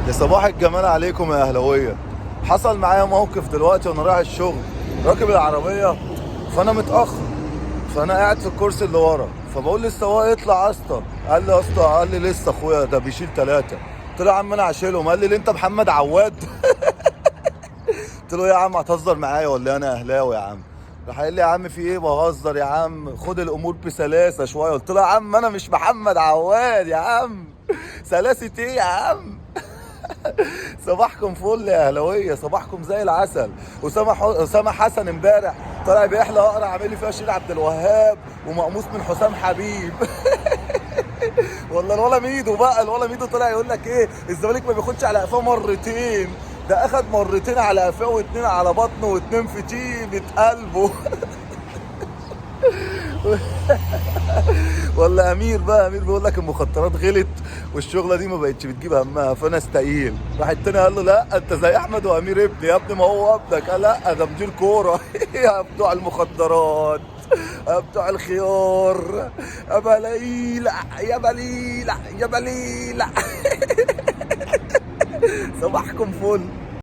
يا صباح الجمال عليكم يا اهلاويه. حصل معايا موقف دلوقتي وانا رايح الشغل، راكب العربيه فانا متاخر، فانا قاعد في الكرسي اللي ورا، فبقول للسواق اطلع يا اسطى. قال لي يا اسطى، قال لي لسه اخويا ده بيشيل ثلاثه. قلت له يا عم انا هشيلهم. قال لي انت محمد عواد؟ قلت له يا عم هتهزر معايا ولا انا اهلاوي يا عم؟ راح قال لي يا عم في ايه بهزر يا عم، خد الامور بسلاسه شويه. قلت له يا عم انا مش محمد عواد يا عم، سلاسه ايه يا عم؟ صباحكم فل يا اهلاويه، صباحكم زي العسل. اسامه حسن امبارح طلع بيحلى اقرع عامل لي فيها شيل عبد الوهاب ومقموص من حسام حبيب. والله الولا ميدو بقى، الولا ميدو طلع يقول لك ايه، الزمالك ما بياخدش على قفاه مرتين، ده اخد مرتين على قفاه واتنين على بطنه واتنين في طيبة قلبه. ولا امير بقى، امير بيقول لك المخدرات غلت والشغله دي ما بقتش بتجيب همها فانا استقيل. راح التاني قال له لا انت زي احمد وامير ابني. يا ابني ما هو ابنك. قال لا ده مدير كوره. يا بتوع المخدرات، يا بتوع الخيار، يا بليلة يا بليلة يا بليلة. صباحكم فل.